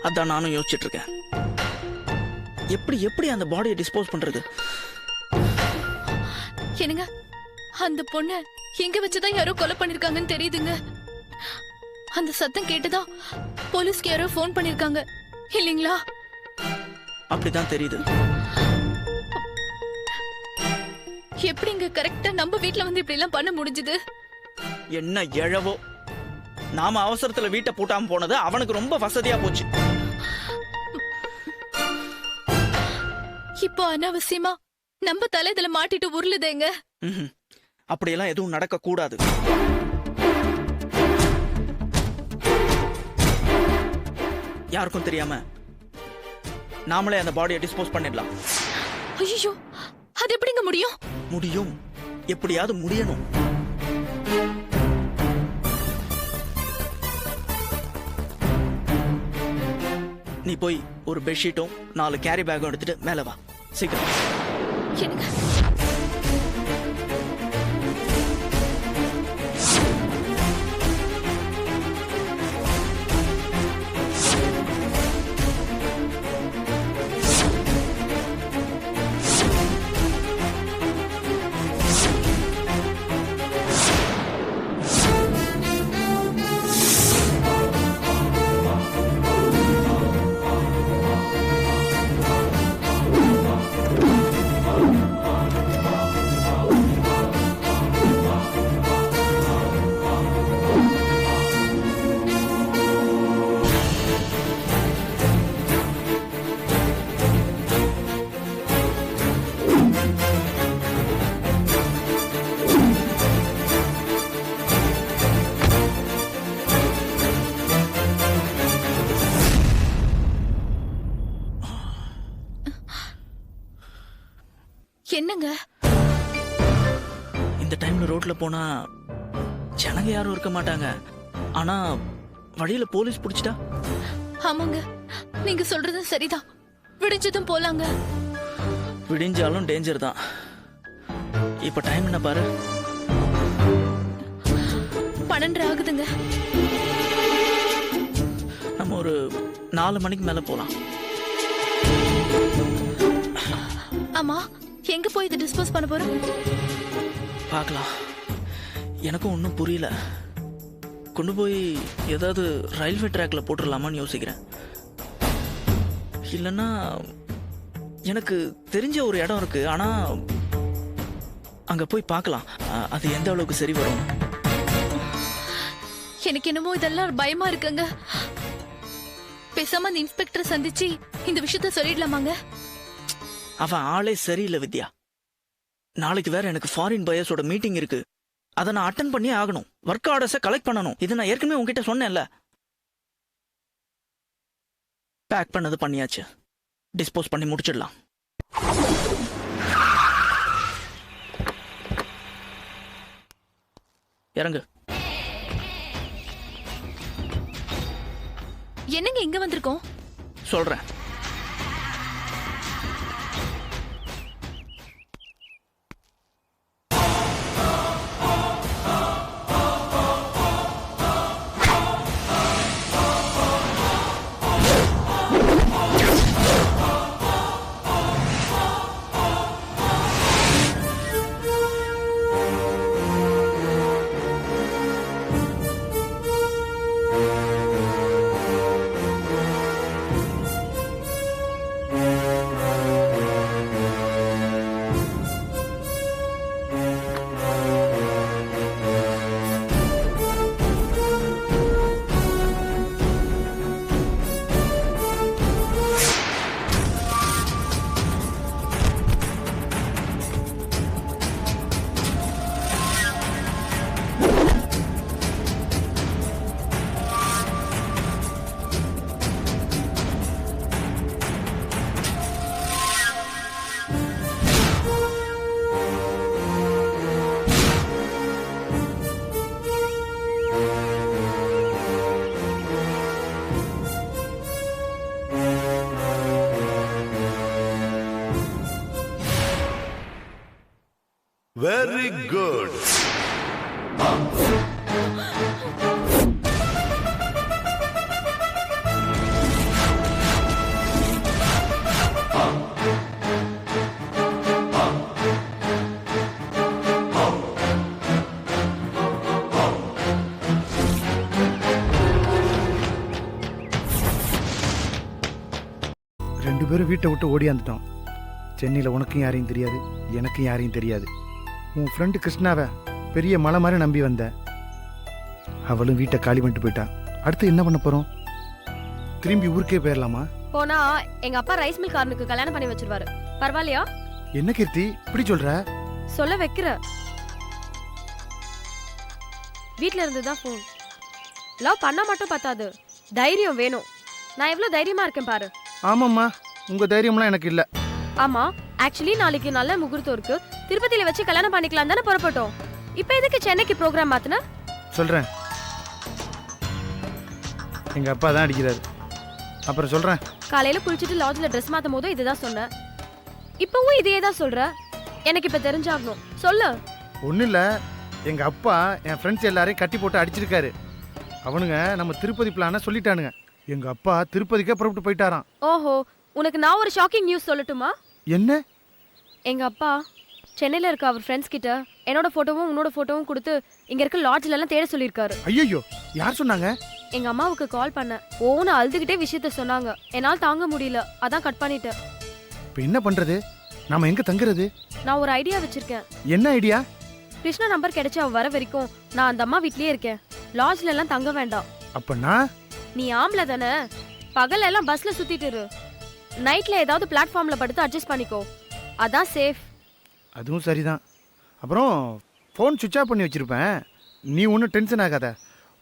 அதான் நானும் யோசிச்சுட்டு இருக்கேன். எப்படி எப்படி அந்த பாடியை டிஸ்போஸ் பண்றது? என்னங்க, அந்த பொண்ண எங்க வச்சுதான் யாரோ கொலை பண்ணிருக்காங்கன்னு தெரியுதுங்க. அந்த சத்தம் கேட்டுதான் போலீஸ்க்கு யாரோ போன் பண்ணிருக்காங்க இல்லீங்களா? அப்படிதான் தெரியுது. எப்படிங்க கரெக்டா நம்ம வீட்ல வந்து இப்படி எல்லாம் பண்ண முடிஞ்சது? என்ன எழவோ, நாம அவசரத்துல வீட்டை பூட்டாம போனது அவனுக்கு ரொம்ப வசதியா போச்சு. இப்போ அனாவசியமா நம்ம தலை இதுல மாட்டிட்டு உருளுதேங்க. அப்படியெல்லாம் எதுவும் நடக்க கூடாது. யாருக்கும் தெரியாம நாமளே அந்த பாடியை டிஸ்போஸ் பண்ணிடலாம். ஐயோ, அது எப்படிங்க முடியும்? முடியும், எப்படியாவது முடியணும். நீ போய் ஒரு பெட்ஷீட்டும் 4 கேரி பேக்கும் எடுத்துட்டு மேல வா, சீக்கிரம். என்னங்க, என்னங்க இந்த டைம்ல ரோட்ல போனா ஜனங்க யாரும் இருக்க மாட்டாங்க. ஆனா வழியில போலீஸ் பிடிச்சிட்டா? ஆமாங்க, நீங்க சொல்றது சரிதான். விடிஞ்சதும் போலாங்க. விடிஞ்சாலும் டேஞ்சர் தான். இப்ப டைம் என்ன பாரு, 12 ஆகுதுங்க. நம்ம ஒரு 4 மணிக்கு மேல போலாம். ஆமா, எங்க போய் இதை டிஸ்போஸ் பண்ண போறோம்? பார்க்கலாம். எனக்கும் ஒன்றும் புரியல. கொண்டு போய் ஏதாவது ரயில்வே ட்ராக்ல போட்டுடலாமான்னு யோசிக்கிறேன். இல்லைன்னா எனக்கு தெரிஞ்ச ஒரு இடம் இருக்கு, ஆனா அங்க போய் பார்க்கலாம் அது எந்த அளவுக்கு சரி வரும். எனக்கு என்னமோ இதெல்லாம் பயமா இருக்குங்க. பேசாம அந்த இன்ஸ்பெக்டர் சந்திச்சு இந்த விஷயத்த சொல்லிடலாமாங்க? அவன் ஆளே சரியில்லை வித்யா. நாளைக்கு வேற எனக்கு ஃபாரின் பயர்ஸோட மீட்டிங் இருக்கு. அதை நான் அட்டன் பண்ணி ஆகணும். ஒர்க் ஆர்டர்ஸை கலெக்ட் பண்ணணும். இது நான் ஏற்கனவே உங்ககிட்ட சொன்னேன்ல. பேக் பண்ணது பண்ணியாச்சு. டிஸ்போஸ் பண்ணி முடிச்சிடலாம். இறங்கு. என்னங்க இங்க வந்திருக்கோம்? சொல்றேன். Very good. ரெண்டு பேரும் வீட்டை விட்டு ஓடியாந்துட்டோம். சென்னையில் உனக்கும் யாரையும் தெரியாது, எனக்கும் யாரையும் தெரியாது. உன் ஃப்ரெண்டு கிருஷ்ணாவை பெரிய மலை மாதிரி நம்பி வந்த, அவளும் வீட்டை காலி பண்ணிட்டு போயிட்டா. அடுத்து என்ன பண்ண போகிறோம்? திரும்பி ஊருக்கே போயிடலாமா? போனா எங்க அப்பா ரைஸ் மில் காரனுக்கு கல்யாணம் பண்ணி வச்சிருவாரு. பரவாயில்லையா? என்ன கீர்த்தி இப்படி சொல்ற? சொல்ல வைக்கிற. வீட்ல இருந்து தான் ஃபோன். லவ் பண்ணா மட்டும் பத்தாது, தைரியம் வேணும். நான் எவ்வளவு தைரியமா இருக்கேன் பாரு. ஆமாம்மா, உங்கள் தைரியம்லாம் எனக்கு இல்லை. ஆமா, ஆக்சுவலி நாளைக்கு நல்ல முகூர்த்தம் இருக்கு. திருப்பதியில வச்சு கல்யாணம் பண்ணிக்கலாம் தானே புறப்பட்டோம். இப்போ எதுக்கு சென்னைக்கு ப்ரோக்ராம் மாத்தின? சொல்கிறேன், எங்கள் அப்பா தான் அடிக்கிறாரு. அப்புறம் சொல்கிறேன். காலையில குளிச்சுட்டு லாட்ஜ்ல ட்ரெஸ் மாத்தும் போது இதுதான் சொன்னேன். இப்பவும் இதையே தான் சொல்ற. எனக்கு இப்ப தெரிஞ்சாகணும், சொல்லு. ஒன்றும் இல்லை, எங்கள் அப்பா என் ஃப்ரெண்ட்ஸ் எல்லாரையும் கட்டி போட்டு அடிச்சிருக்காரு. அவனுங்க நம்ம திருப்பதி பிளானை சொல்லிட்டானுங்க. எங்கள் அப்பா திருப்பதிக்கே புறப்பட்டு போயிட்டாராம். ஓஹோ, உனக்கு நான் ஒரு ஷாக்கிங் நியூஸ் சொல்லட்டுமா? என்ன? எங்க அப்பா சென்னையில இருக்க அவர் ஃப்ரெண்ட்ஸ் கிட்ட என்னோட போட்டோவும் உன்னோட போட்டோவும் கொடுத்து இங்க இருக்க லாட்ஜ்ல எல்லாம் தேட சொல்லியிருக்காரு. ஐயோ, யார் சொன்னாங்க? எங்க அம்மாவுக்கு கால் பண்ண ஓன்னு அழுதுகிட்டே விஷயத்த சொன்னாங்க. என்னால் தாங்க முடியல, அதான் கட் பண்ணிட்டேன். இப்போ என்ன பண்ணுறது? நாம எங்கே தங்குறது? நான் ஒரு ஐடியா வச்சிருக்கேன். என்ன ஐடியா? கிருஷ்ணா நம்பர் கிடைச்சு அவ வர வரைக்கும் நான் அந்த அம்மா வீட்லயே இருக்கேன். லாட்ஜ்ல எல்லாம் தங்க வேண்டாம். அப்பன்னா நீ ஆம்பளை தானே, பகல் எல்லாம் பஸ்ல சுத்திட்டு இரு. நைட்ல ஏதாவது பிளாட்ஃபார்ம்ல படுத்து அட்ஜஸ்ட் பண்ணிக்கோ, அதான் சேஃப். அதுவும் சரிதான். அப்புறம் ஃபோன் சுவிட்ச் ஆஃப் பண்ணி வச்சுருப்பேன். நீ ஒன்றும் டென்ஷன் ஆகாத.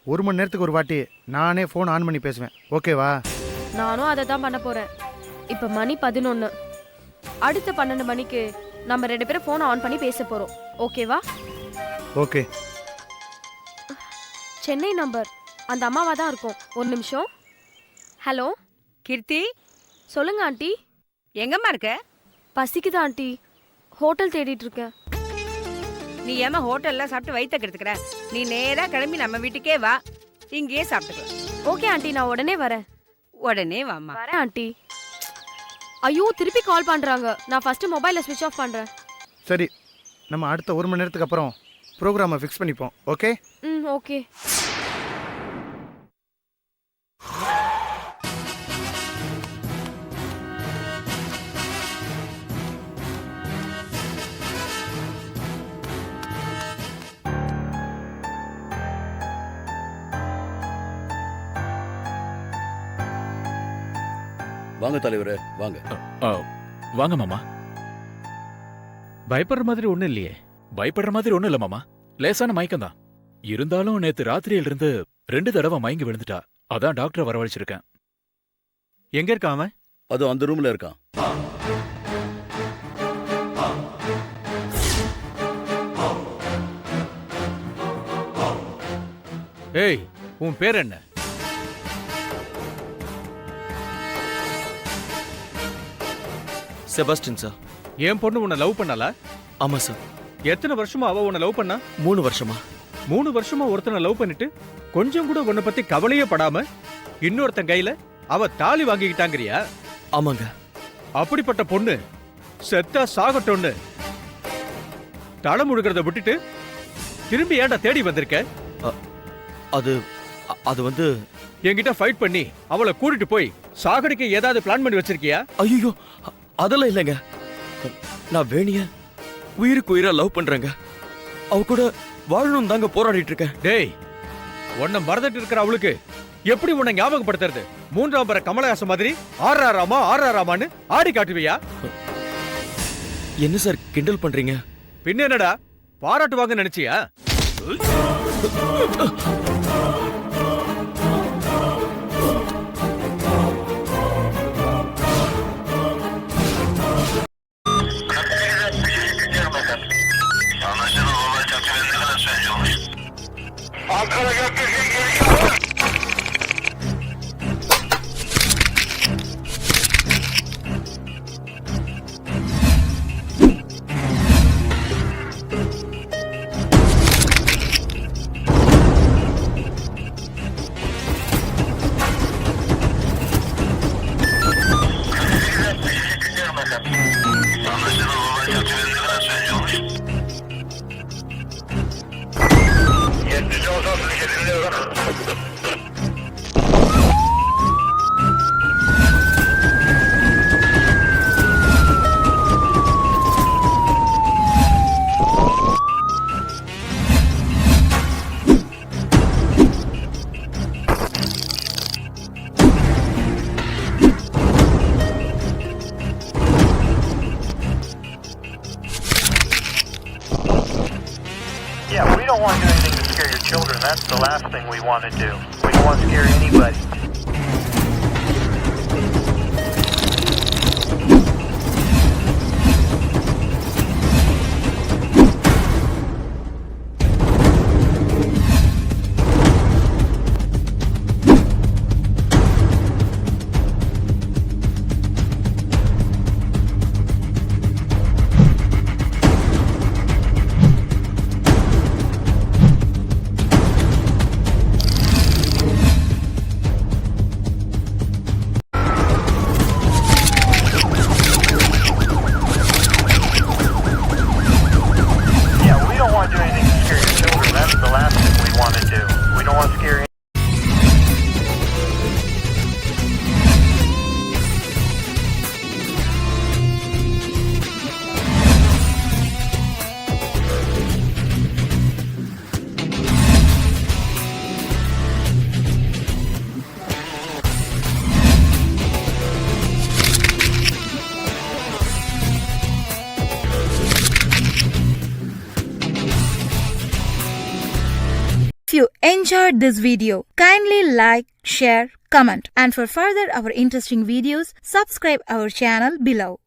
1 மணி நேரத்துக்கு ஒரு வாட்டி நானே ஃபோன் ஆன் பண்ணி பேசுவேன், ஓகேவா? நானும் அதை தான் பண்ண போறேன். இப்ப மணி 11. அடுத்த 12 மணிக்கு நம்ம 2 பேரும் ஃபோனை ஆன் பண்ணி பேச போறோம், ஓகேவா? ஓகே. சென்னை நம்பர் அந்த அம்மாவா தான் இருக்கும். ஒரு நிமிஷம். ஹலோ கீர்த்தி, சொல்லுங்க ஆண்டி. எங்கம்மா இருக்க? பசிக்குதா ஆண்டி, ஹோட்டல் தேடிட்டு இருக்கேன். நீ ஏமா ஹோட்டல்ல சாப்பிட்டு வயித்த கெடுத்துக்கிற? நீ நேரா கிளம்பி நம்ம வீட்டுக்கே வா, இங்கேயே சாப்பிட்டுக்கலாம். ஓகே ஆண்டி, நான் உடனே வரேன். உடனே வாம்மா. வரேன் ஆண்டி. ஐயோ, திருப்பி கால் பண்றாங்க. நான் ஃபர்ஸ்ட் மொபைலை ஸ்விட்ச் ஆஃப் பண்றேன். சரி, நம்ம அடுத்த 1 மணி நேரத்துக்கு அப்புறம் ப்ரோக்ராமை ஃபிக்ஸ் பண்ணிப்போம், ஓகே? ஓகே. வாங்க தலைவரே, வாங்க. வாங்க மாமா. பயப்படுற மாதிரி ஒண்ணும் இல்லையே. பயப்படுற மாதிரி ஒண்ணும் இல்ல மாமா, லேசான மயக்கம் தான். இருந்தாலும் நேத்து ராத்திரியில இருந்து 2 தடவை மயங்கி விழுந்துட்டா. அதான் டாக்டரை வரவழைச்சிருக்கேன். எங்க இருக்கான் அவன்? அது அந்த ரூம்ல இருக்கான். ஏய், உன் பேர் என்ன? செபாஸ்டின் சார். என் பொண்ணு உன்னை லவ் பண்ணல? ஆமா சார். எத்தனை வருஷமா அவ உன்னை லவ் பண்ணா? 3 வருஷமா. 3 வருஷமா ஒருத்தனை லவ் பண்ணிட்டு கொஞ்சம் கூட உன்னை பத்தி கவலையே படாம இன்னொருத்தன் கையில அவ தாலி வாங்கிக்கிட்டாங்கறியா? ஆமாங்க. அப்படிப்பட்ட பொண்ணு செத்தா சாகட்டோன்னு தலை முழுகிறத விட்டுட்டு திரும்பி ஏன்டா தேடி வந்திருக்க? அது வந்து என்கிட்ட ஃபைட் பண்ணி அவளை கூட்டிட்டு போய் சாகடிக்க ஏதாவது பிளான் பண்ணி வச்சிருக்கியா? ஐயோ, அதெல்லாம் இல்லைங்க. நான் வேணிய உயிருக்கு உயிரா லவ் பண்றேங்க. அவ கூட வாழணும் தாங்க போராடிட்டு இருக்கேன். டேய், உன்னை மறந்துட்டு இருக்கிற அவளுக்கு எப்படி உன்னை ஞாபகப்படுத்துறது? 3ஆம் பர கமலஹாசன் மாதிரி ஆறாராமான்னு ஆடி காட்டுவியா? என்ன சார் கிண்டல் பண்றீங்க? பின்ன என்னடா, பாராட்டுவாங்க நினைச்சியா? that's the last thing we want to do. We don't want to scare anybody. Yeah, we don't want to do anything to scare your children. That's the last thing we want to do. We don't want to scare If you enjoyed this video, kindly like, share, comment, and for further our interesting videos, subscribe our channel below.